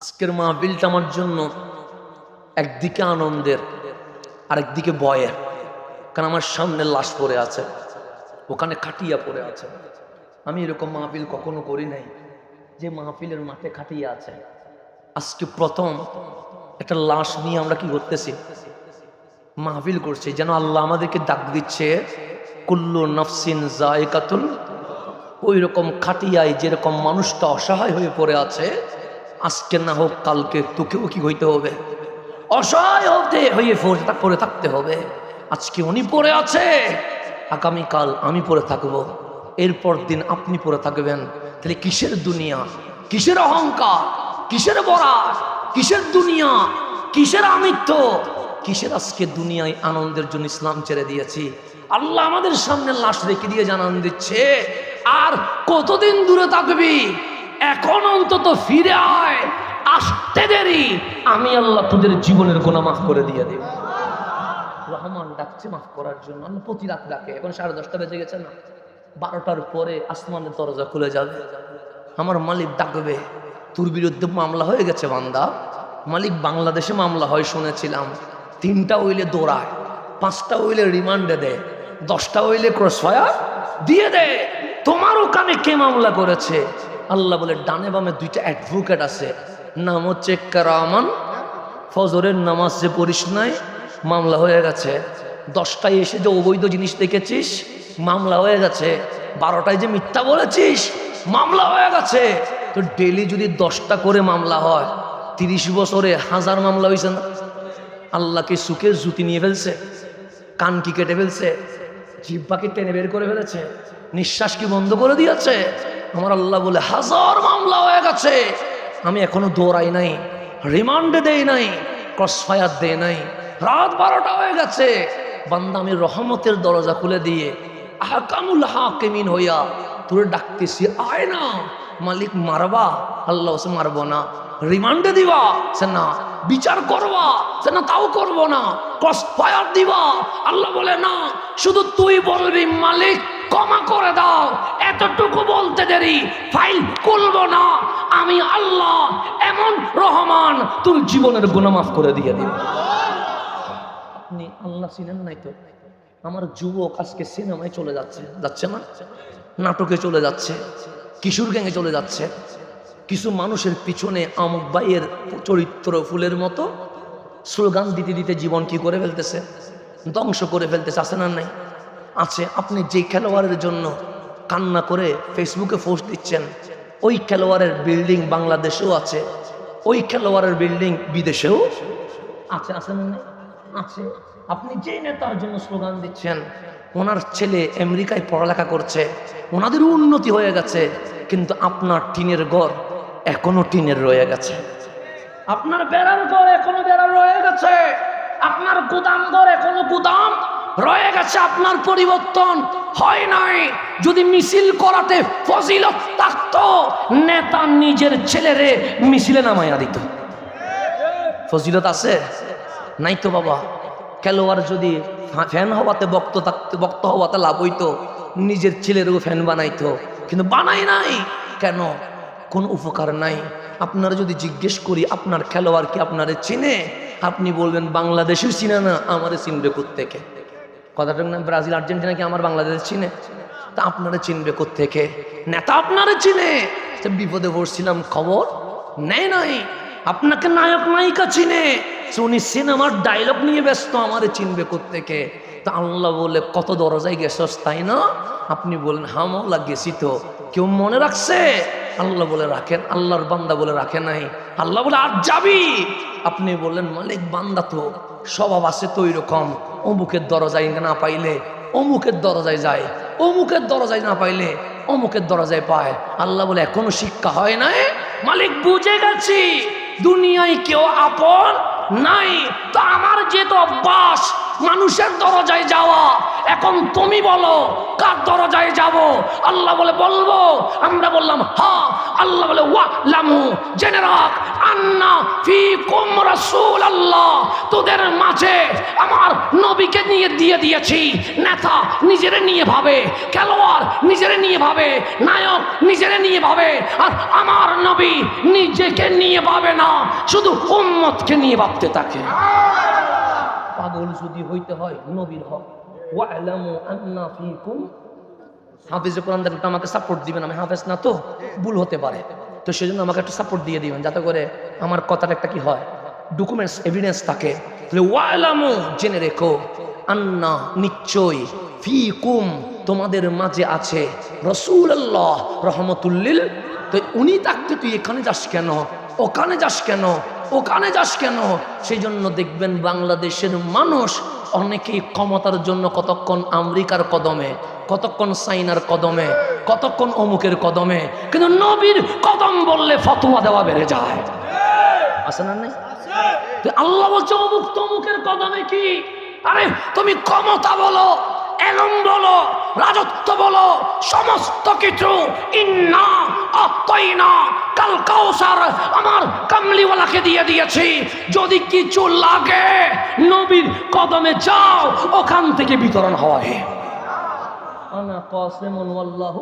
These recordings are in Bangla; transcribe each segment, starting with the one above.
আজকের মাহফিলটা আমার জন্য একদিকে আনন্দের আরেকদিকে ভয়ের, কারণ আমার সামনে লাশ পড়ে আছে, ওখানে খাটিয়া পড়ে আছে। আমি এরকম মাহফিল কখনো করি নাই যে মাহফিলের মাঠে খাটিয়া আছে। আজকে প্রথম একটা লাশ নিয়ে আমরা কি করতেছি, মাহফিল করছি, যেন আল্লাহ আমাদেরকে ডাক দিচ্ছে কুল্লু নাফসিন যায়কাতুল। ওই রকম খাটিয়ায় যেরকম মানুষটা অসহায় হয়ে পড়ে আছে, আজকে না হোক কালকে তোকেও কি হইতে হবে, অসহায় হয়ে পড়ে থাকতে হবে। আজকে উনি পড়ে আছে, আগামীকাল আমি পড়ে থাকবো, এরপর দিন আপনি পড়ে থাকবেন। তাহলে কিসের দুনিয়া, কিসের অহংকার, কিসের বরাত, কিসের দুনিয়া, কিসের আমিত্ব, কিসের আজকে দুনিয়ায় আনন্দের জন্য ইসলাম ছেড়ে দিয়েছি। আল্লাহ আমাদের সামনে লাশ রেখে দিয়ে জানান দিচ্ছে, আর কতদিন দূরে থাকবি, এখন অন্তত ফিরে আয়, আসতে দেরি, আমি আল্লাহ তোদের জীবনের গুনাহ মাফ করে দিয়ে দেব। রহমান ডাকছে মাফ করার জন্য, আল্লাহ প্রতি রাত ডাকে। এখন 10:30 বেজে গেছে না, 12টার পরে আসমানের দরজা খুলে যাবে, আমার মালিক ডাকবে, তোর বিরুদ্ধে মামলা হয়ে গেছে বান্দা। মালিক বাংলাদেশে মামলা হয় শুনেছিলাম, 3টা হইলে দৌড়ায়, 5টা হইলে রিমান্ডে দেয়, 10টা হইলে ক্রসফায়ার দিয়ে দেয়। তোমার ওখানে কে মামলা করেছে? আল্লাহ বলে ডানে বামে 2টা অ্যাডভোকেট আছে, নাম হচ্ছে কারামান। ফজরের নামাজ যে পড়িস নাই, মামলা হয়ে গেছে। 10টায় এসে যে অবৈধ জিনিস দেখেছিস, মামলা হয়ে গেছে। 12টায় যে মিথ্যা বলেছিস, মামলা হয়ে গেছে। তো ডেলি যদি 10টা করে মামলা হয়, 30 বছরে 1000 মামলা হয়েছে না? আল্লাহকে সুখের জুতি নিয়ে ফেলছে, কান কি কেটে ফেলছে, জিহ্বাকে টেনে বের করে ফেলেছে, নিঃশ্বাস কি বন্ধ করে দিয়েছে। আমার আল্লাহ বলে 1000 মামলা হয়ে গেছে, আমি এখনো দৌড়াই নাই, রিমান্ডে দেই নাই, ক্রসফায়ার দেই নাই। রাত 12টা হয়ে গেছে, বান্দা আমি রহমতের দরজা খুলে দিয়ে আহকামুল হাকিমিন হইয়া তোরে ডাকতেছি, আয় না। মালিক মারবা, আল্লাহ সে মারবো না। রিমান্ডে দিবা, সে না। বিচার করবা, সে না, তাও করবো না। ক্রসফায়ার দিবা, আল্লাহ বলে না। শুধু তুই বলবি মালিক ক্ষমা করে দাও, এতটুকু বলতে দেরি, ফাইল খুলবো না। আমি আল্লাহ এমন রহমান, তোর জীবনের গুনাহ মাফ করে দিয়ে দিব। আপনি আল্লাহ চিনেন নাই তো? আমার যুবক আজকে সিনেমায় চলে যাচ্ছে, যাচ্ছে না, নাটকে চলে যাচ্ছে, কিশোর গ্যাংয়ে চলে যাচ্ছে। কিছু মানুষের পিছনে আমুক ভাইয়ের চরিত্র ফুলের মতো স্লোগান দিতে দিতে জীবন কি করে ফেলতেছে, ধ্বংস করে ফেলতেছে। আছে না নাই? আছে। আপনি যে খেলোয়াড়ের জন্য কান্না করে ফেসবুকে পোস্ট দিচ্ছেন, ওই খেলোয়াড়ের বিল্ডিং বাংলাদেশেও আছে, ওই খেলোয়াড়ের বিল্ডিং বিদেশেও আছে। আছে না নাই? আছে। আপনি যে নেতার জন্য স্লোগান দিচ্ছেন, ওনার ছেলে আমেরিকায় পড়ালেখা করছে, ওনাদের উন্নতি হয়ে গেছে, কিন্তু আপনার টিনের ঘর এখনো টিনের রয়ে গেছে, আপনার বেড়ার ঘর এখনো বেড়া রয়ে গেছে, আপনার গুদাম ঘর এখনো গুদাম রয়ে গেছে, আপনার পরিবর্তন হয় নাই। যদি মিছিল করাতে ফজিলত থাকতো, নেতা নিজের ছেলেরে মিছিলে নামাইয়া দিত। ফজিলত আছে নাই তো বাবা। খেলোয়াড় যদি ফ্যান হওয়াতে বক্ত হওয়াতে লাভ হইতো, নিজের ছেলেরও ফ্যান বানাইতো, কিন্তু বানাই নাই কেন? কোন উপকার নাই। আপনারা যদি জিজ্ঞেস করি আপনার খেলোয়াড় কি আপনারে চিনে, আপনি বলবেন বাংলাদেশেও চিনে না, আমারে চিনবে কোত্থেকে? কথাটা না, ব্রাজিল আর্জেন্টিনা কি আমার বাংলাদেশ চিনে? তা আপনারা চিনবে কোত্থেকে? নেতা আপনারা চিনে। বিপদে পড়ছিলাম খবর নেয় নাই। আপনাকে নায়ক নায়িকা চিনে, উনি সিনেমার ডায়লগ নিয়ে ব্যস্ত, আমারে চিনবে কোত্থেকে? তা আল্লাহ বলে কত দরজায় গেছস, তাই না? আপনি বলেন হা মওলা গেছি তো, কেউ মনে রাখছে? আল্লাহ বলে রাখেন, আল্লাহর বান্দা বলে রাখে নাই। আল্লাহ বলে আজ যাবি, আপনি বললেন মালিক বান্দা তো স্বভাব আছে তো এরকম, অমুকের দরজায় না পাইলে অমুকের দরজায় যায়, অমুকের দরজায় না পাইলে অমুকের দরজায় পায়। আল্লাহ বলে এখনো শিক্ষা হয় নাই। মালিক বুঝে গেছি দুনিয়ায় কেউ আপন নাই। তো আমার যেহেতু অভ্যাস মানুষের দরজায় যাওয়া, এখন তুমি বলো কার দরজায় যাব? আল্লাহ বলে বলবো, আমরা বললাম হ্যাঁ। আল্লাহ বলে ওয়া লামু, জেনে রাখ, আন্না ফীকুম রাসূলুল্লাহ, তোদের মাঝে আমার নবীকে নিয়ে দিয়ে দিয়েছি। নেতা নিজেরে নিয়ে ভাবে, খেলোয়াড় নিজেরে নিয়ে ভাবে, নায়ক নিজেরে নিয়ে ভাবে, আর আমার নবী নিজেকে নিয়ে ভাবে না, শুধু উম্মতকে নিয়ে ভাবতে থাকে। পাগল যদি হইতে হয় নবীর হক। ওয়ালামু আন্না ফীকুম, হাফেজে কোরআন একটু আমাকে সাপোর্ট দিবেন, আমি হাফেজ না তো ভুল হতে পারে, তো সেজন্য আমাকে একটু সাপোর্ট দিয়ে দিবেন যাতে করে আমার কথাটা একটা কি হয়, ডকুমেন্টস এভিডেন্স থাকে। তাহলে ওয়ালামু, জেনে রেখো, আন্না নিশ্চয়, ফীকুম তোমাদের মাঝে আছে রাসূলুল্লাহ রহমতুল্লিল। তো উনি থাকতে তুই এখানে যাস কেন, ওখানে যাস কেন, ওখানে যাস কেন? সেই জন্য দেখবেন বাংলাদেশের মানুষ অনেকেই ক্ষমতার জন্য কতক্ষণ আমেরিকার কদমে, কতক্ষণ চাইনার কদমে, কতক্ষণ অমুকের কদমে, কিন্তু নবীর কদম বললে ফতোয়া দেওয়া বেড়ে যায়। আছে না নাই? আল্লাহ বলছে অমুক তমুকের কদমে কি? আরে তুমি ক্ষমতা বলো, এলম বলো, রাজত্ব বলো, সমস্ত কিছু ইন্না আতাইনা কাল কাউসার, আমার কামলিওয়ালাকে দিয়ে দিয়েছি। যদি কিছু লাগে নবীর কদমে যাও, ওখান থেকে বিতরণ হয়। আনা কাসিমুন ওয়াল্লাহু,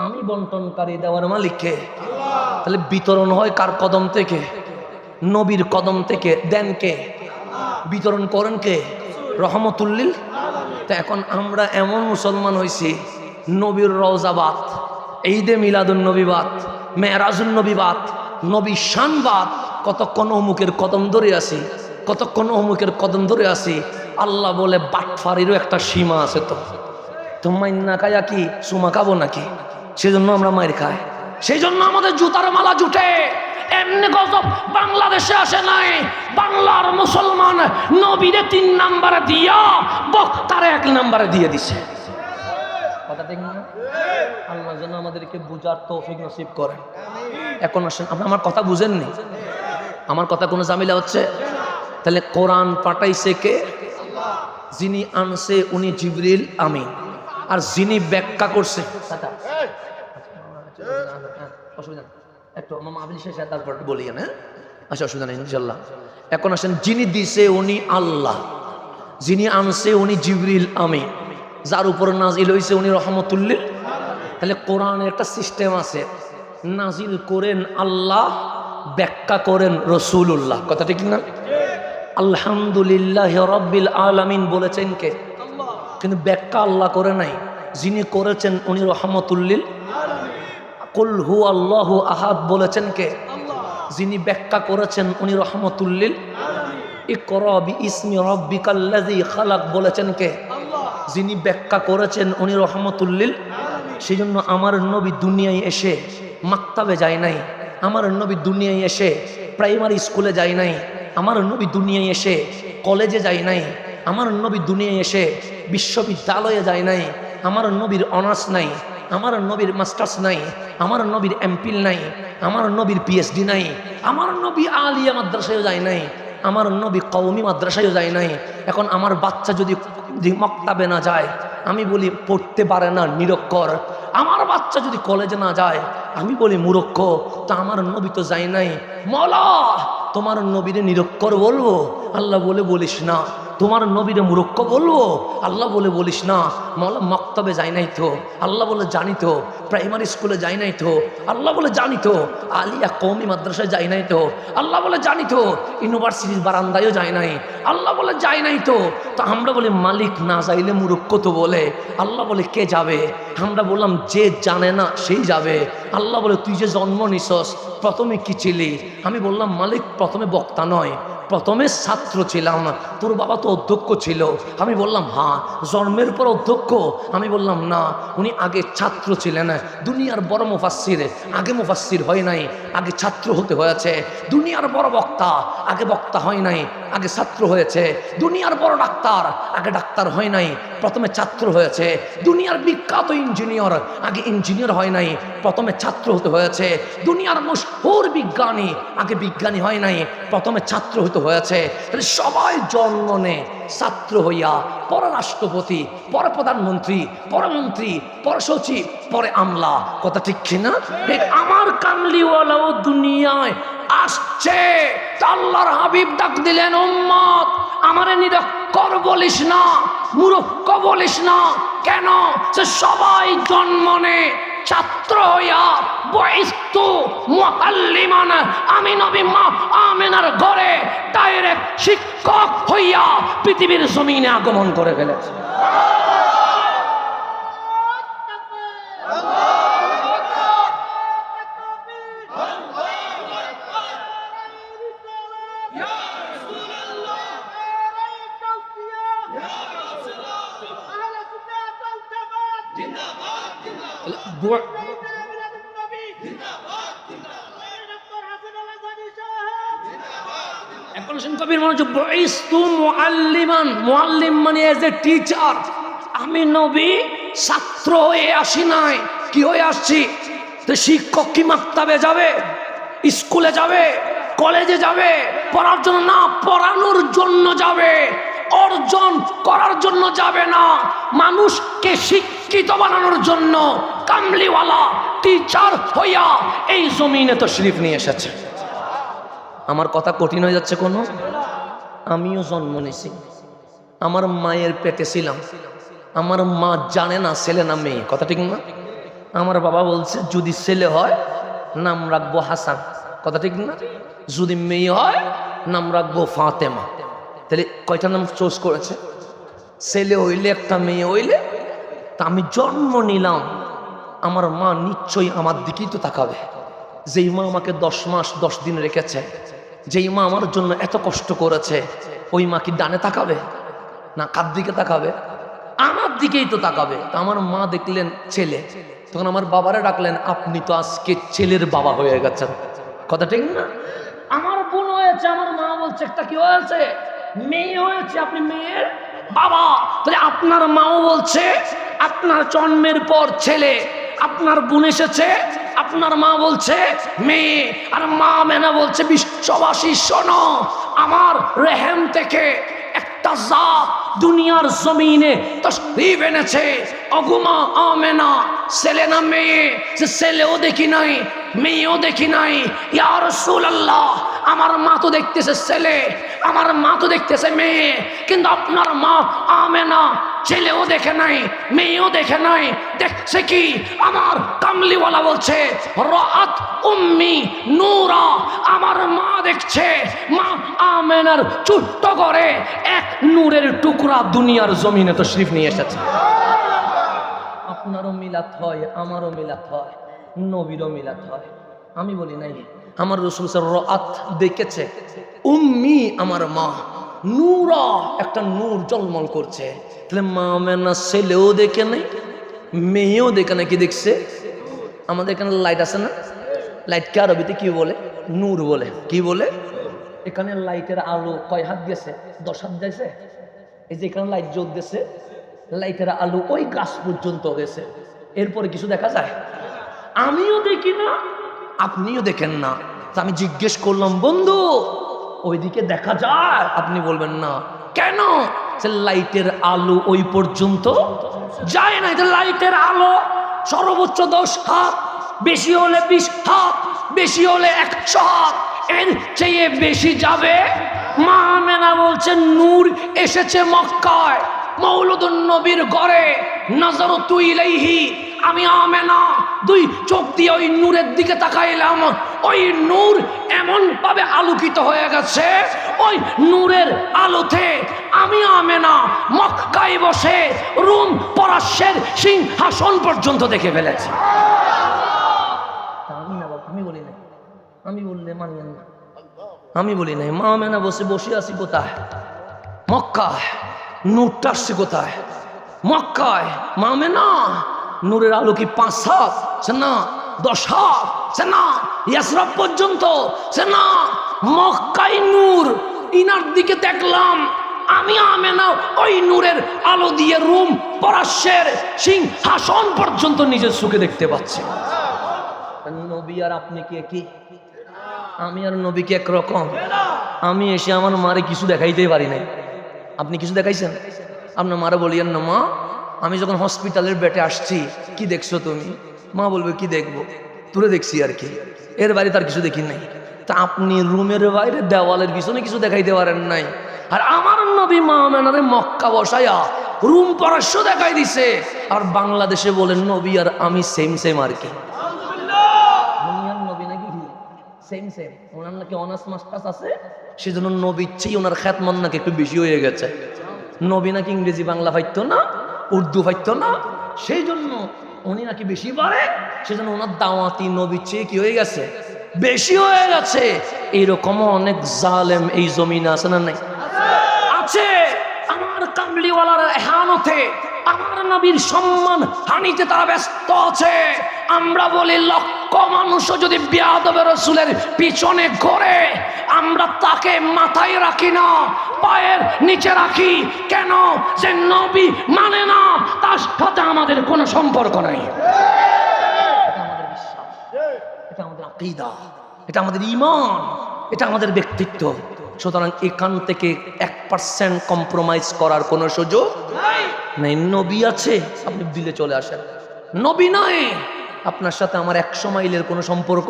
আমি বন্টনকারী, দেওয়ার মালিককে। তাহলে বিতরণ হয় কার কদম থেকে? নবীর কদম থেকে। দেন কে? বিতরণ করেন কে? রহমতুল্লিল। তো এখন আমরা এমন মুসলমান হয়েছি, নবীর রওজাবাদ, ঈদে মিলাদুন নবীবাদ, মেরাজুন নবীবাদ, নবী শানবাদ, কতক্ষণ অমুকের কদম ধরে আসি, কতক্ষণ অমুকের কদম ধরে আসি। আল্লাহ বলে বাটফারিরও একটা সীমা আছে। তো মাইন না খায়া কি সুমা খাবো নাকি? সেজন্য আমরা মায়ের খাই, সেই জন্য আমাদের জুতার মালা জুটে। এমনি গজব বাংলাদেশে আসে নাই। বাংলার মুসলমান নবীরে 3 নাম্বারে দিয়া বক্তারে 1 নাম্বারে দিয়ে দিছে। কথা ঠিক না? আল্লাহ যেন আমাদেরকে বুঝার তৌফিক নসিব করেন। এখন আসেন, আপনি আমার কথা বুঝেননি, আমার কথা কোনো ঝামেলা হচ্ছে? তাহলে কোরআন পাঠাইছে কে? যিনি আনছে উনি জিবরিল আমিন, আর যিনি ব্যাখ্যা করছে অসুবিধা একটু মামা আবিল শেষ, তারপর বলি হ্যাঁ, আচ্ছা অসুবিধা নেই ইনশাল্লাহ। এখন আসেন, যিনি দিছে উনি আল্লাহ, যিনি আনছে উনি জিবরিল আমিন, যার উপর নাজিল হয়েছে উনি রহমতুল্লিল। তাহলে কোরআনের একটা সিস্টেম আছে, নাজিল করেন আল্লাহ, ব্যাখ্যা করেন রসুল্লাহ। কথা ঠিক না? আলহামদুলিল্লাহ রাব্বিল আলামিন বলেছেন কে? কিন্তু ব্যাখ্যা আল্লাহ করে নাই, যিনি করেছেন উনি রহমতুল্লিল। কুল হু আল্লাহু আহাদ বলেছেন কে? যিনি ব্যাখ্যা করেছেন উনি রহমতুল্লিল। ইকরা বিইসমি রাব্বিকাল্লাযী খালাক বলেছেন কে? যিনি ব্যাখ্যা করেছেন উনি রহমতুল্লিল। সেই জন্য আমার নবী দুনিয়ায় এসে মাক্তাবে যায় নাই, আমার নবী দুনিয়ায় এসে প্রাইমারি স্কুলে যায় নাই, আমার নবী দুনিয়ায় এসে কলেজে যায় নাই, আমার নবী দুনিয়ায় এসে বিশ্ববিদ্যালয়ে যায় নাই, আমার নবীর অনার্স নাই, আমার নবীর মাস্টার্স নাই, আমার নবীর এমপিল নাই, আমার নবীর পিএইচডি নাই, আমার নবী আলিয়া মাদ্রাসায়ও যায় নাই, আমার নবী কওমি মাদ্রাসায়ও যায় নাই। এখন আমার বাচ্চা যদি মক্তাবে না যায়, আমি বলি পড়তে পারে না, নিরক্ষর। আমার বাচ্চা যদি কলেজে না যায়, আমি বলি মূর্খ। তো আমার নবী তো যায় নাই। মওলা তোমার নবীরে নিরক্ষর বলবো? আল্লাহ বলে বলিস না। তোমার নবীরে মূর্খ বলবো? আল্লাহ বলে বলিস না। মওলা মক্তবে যাই নাই তো? আল্লাহ বলে জানি তো। প্রাইমারি স্কুলে যাই নাই তো? আল্লাহ বলে জানি তো। আলিয়া কওমি মাদ্রাসায় যাই নাই তো? আল্লাহ বলে জানি তো। ইউনিভার্সিটির বারান্দায়ও যায় নাই? আল্লাহ বলে যাই নাই তো। তো আমরা বলি মালিক না যাইলে মূর্খ তো বলে। আল্লাহ বলে কে যাবে? আমরা বললাম যে জানে না সেই যাবে। আল্লাহ বলে তুই যে জন্ম নিছস প্রথমে কি ছিলি? আমি বললাম মালিক প্রথমে বক্তা নয়, প্রথমে ছাত্র ছিলাম। তোর বাবা তো অধ্যক্ষ ছিল। আমি বললাম হ্যাঁ। জন্মের পর অধ্যক্ষ? আমি বললাম না, উনি আগে ছাত্র ছিলেন। দুনিয়ার বড় মুফাসসির আগে মুফাসসির হয় নাই, আগে ছাত্র হতে হয়েছে। দুনিয়ার বড় বক্তা আগে বক্তা হয় নাই, আগে ছাত্র হয়েছে। দুনিয়ার বড় ডাক্তার আগে ডাক্তার হয় নাই, প্রথমে ছাত্র হয়েছে। দুনিয়ার বিখ্যাত ইঞ্জিনিয়ার আগে ইঞ্জিনিয়ার হয় নাই, প্রথমে ছাত্র হতে হয়েছে। দুনিয়ার মশহুর বিজ্ঞানী আগে বিজ্ঞানী হয় নাই, প্রথমে ছাত্র হতে হয়েছে। তাহলে সবাই জন্ম নেয় ছাত্র হইয়া, পরে রাষ্ট্রপতি, পরে প্রধানমন্ত্রী, পরে মন্ত্রী, পরে সচিব, পরে আমলা। কথা ঠিক কিনা? আমার কামলিওয়ালাও দুনিয়ায় আসছে আল্লাহর হাবিব ডাক দিলেন, উম্মত আমারে নিরক্ষর বলিস না, মূর্খ বলিস না। কেন? সে সবাই জন্ম নেয় ছাত্র হইয়া, বয়স্তু মুআল্লিমান, আমি নবী মা আমেনার ঘরে ডাইরেক্ট শিক্ষক হইয়া পৃথিবীর জমিনে আগমন করে ফেলেছে। এখন কবির মনোযোগ, বয়স্তু মুআল্লিমান, মুআল্লিম মানে এজ এ টিচার। আমি নবী ছাত্র হয়ে আসি নাই, কি হয়ে আসছি? তো শিক্ষক কি মাক্তাবে যাবে, স্কুলে যাবে, কলেজে যাবে পড়ার জন্য? না, পড়ানোর জন্য যাবে, অর্জন করার জন্য যাবে না, মানুষকে শিক্ষিত বানানোর জন্য কামলিওয়ালা টিচার হইয়া এই জমিনে তশরিফ নিয়ে এসেছে। আমার কথা কঠিন হয়ে যাচ্ছে কোনো? আমিও জন্ম নিয়েছি, আমার মায়ের পেটে ছিলাম, আমার মা জানে না ছেলে না মেয়ে, কথা ঠিক না? আমার বাবা বলছে যদি ছেলে হয় নাম রাখবো হাসান, কথা ঠিক না? যদি মেয়ে হয় নাম রাখবো ফাতেমা। তাহলে কয়টা নাম চুজ করেছে? ছেলে হইলে একটা, মেয়ে হইলে। তা আমি জন্ম নিলাম, আমার মা নিশ্চয়ই আমার দিকেই তো তাকাবে। যেই মা আমাকে 10 মাস 10 দিন রেখেছে, যেই মা আমার জন্য এত কষ্ট করেছে, ওই মা কি ডানে তাকাবে না কার দিকে তাকাবে? আমার দিকেই তো তাকাবে। তা আমার মা দেখলেন ছেলে, তখন আমার বাবারে ডাকলেন, আপনি তো আজকে ছেলের বাবা হয়ে গেছেন, কথা ঠিক না? আমার বোন হয়েছে, আমার মা বলছে একটা কি হয়েছে, মেয়ে হয়েছে, আপনি মেয়ের বাবা। তাহলে আপনার মাও বলছে আপনার জন্মের পর ছেলে, আপনার বোন এসেছে, আপনার মা বলছে মেয়ে, আর মা মেনা বলছে বিশ্ববাসী শোনো, আমার রেহেম থেকে একটা জাত দুনিয়ার জমিনে তশরিফ এনেছে। অগুমা আমেনা ছেলে না মেয়ে? যে ছেলেও দেখি নাই, মেয়েও দেখি নাই। ইয়া রাসূলুল্লাহ, আমার মা তো দেখতেছে ছেলে, আমার মা তো দেখতেছে মেয়ে, কিন্তু আপনার মা আমেনা ছেলেও দেখে নাই, মেয়েও দেখে নাই, দেখছে কি? আমার কামলিওয়ালা বলছে রাআত উম্মি নূরা, আমার মা দেখছে, মা আমেনার ছোট্ট করে এক নূরের টুকরা দুনিয়ার জমিনে তশরিফ নিয়ে এসেছে। আপনারও মিলাত হয়, আমারও মিলাত হয়, নবীরও মিলাত হয়। আমি বলি নাই, আমার রাসূল রাআত দেখেছে উম্মি, আমার মা নূরা, একটা নূর জলমল করছে। তাহলে মা মেনা ছেলেও দেখে নাই, মেয়েও দেখে নাই, কি দেখছে? আমাদের এখানে লাইট আছে না, লাইটকে আরবিতে কি বলে? নূর বলে। কি বলে? এখানে লাইটের আলো কয় হাত গেছে? 10 হাত গেছে। এই যে এখানে লাইট জ্বলতেছে, লাইটের আলো ওই গাছ পর্যন্ত গেছে, এরপরে কিছু দেখা যায়? আমিও দেখি না, আপনিও দেখেন না। তা আমি জিজ্ঞেস করলাম, বন্ধু ওইদিকে দেখা যায়? আপনি বলবেন না। কেন? সে লাইটের আলো ওই পর্যন্ত যায় না। লাইটের আলো সর্বোচ্চ 10 হাত, বেশি হলে 20 হাত, বেশি হলে 100 হাত, এর চেয়ে বেশি যাবে? মা আমেনা বলছেন নূর এসেছে মক্কায়, মৌলুদুন নবীর ঘরে, নাযারাতু ইলাইহি, আমি আমেনা 2 চোখ দিয়ে ওই নূরের দিকে তাকাইলাম, ওই নূর এমন ভাবে আলোকিত হয়ে গেছে, ওই নূরের আলোতে আমি আমেনা মক্কায় বসে রুম পরাশের সিংহাসন পর্যন্ত দেখে ফেলেছি। আমি বলি নাই, আমি বললে মানিয়েন না, আমি বলি নাই। মা আমেনা বসে আছি কোথায়? মক্কায়। নূরটা আসছে কোথায়? মক্কায়। মা আমেনা নূরের আলো কি 5 হাত? সে না। 10 হাত? সে না। ইয়াসরাব পর্যন্ত? সে না। মক্কায় নূর, ইনার দিকে দেখলাম আমি আমেনা ওই নূরের আলো দিয়ে রুম পরাশের সিংহাসন পর্যন্ত নিজের চোখে দেখতে পাচ্ছি। নবী আর আপনি কি একই? আমি আর নবী কি একরকম? আমি এসে আমার মারে কিছু দেখাইতেই পারি নাই। আপনি কিছু দেখাইছেন? আপনার মারা বলিয়েন না, মা আমি যখন হসপিটালের বেটে আসছি, কি দেখছো তুমি? মা বলবে কি দেখবো, তোরে দেখছি আর কি, এর বাইরে তার কিছু দেখি নাই। তা আপনি রুমের বাইরে দেওয়ালের পিছনে কিছু দেখাইতে পারেন নাই, আর আমার নবী মামেনারে মক্কা বসাইয়া রুম পরাস্য দেখাই দিছে, আর বাংলাদেশে বলেন নবী আর আমি সেম সেম আর কি। নবী নাকি সেম সেম, ওনার নাকি অনার্স মাস্টার্স আছে, সেজন্য নবীর চেয়ে ওনার খ্যাতমান নাকি একটু বেশি হয়ে গেছে। নবী নাকি ইংরেজি বাংলা পাইতো না, উর্দু পাইতো না, সেই জন্য উনি নাকি বেশি পারে, সেজন্য ওনার দাওয়াতি নবীর চেয়ে কি হয়ে গেছে, বেশি হয়ে গেছে। এইরকম অনেক জালেম এই জমিনে আছে না নাই? আছে। আমার কামলিওয়ালার এহানতে, আমার নবীর সম্মান হানিতে তারা ব্যস্ত আছে। আমরা বলি লক্ষ মানুষও যদি বিয়াদবে রাসূলের পিছনে ঘোরে, আমরা তাকে মাথায় রাখি না, পায়ের নিচে রাখি। কেন? যে নবী মানে না, তার সাথে আমাদের কোনো সম্পর্ক নাই। এটা আমাদের বিশ্বাস, এটা আমাদের আকীদা, এটা আমাদের ঈমান, এটা আমাদের ব্যক্তিত্ব। সুতরাং এখান থেকে 1% কম্প্রোমাইজ করার কোনো সুযোগ নাই। নবী আছে, আপনি দিলে চলে আসেন। নবী নয়, আপনার সাথে আমার 100 মাইলের কোনো সম্পর্ক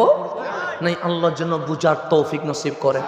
নাই। আল্লাহর জন্য বুঝার তৌফিক নসিব করে।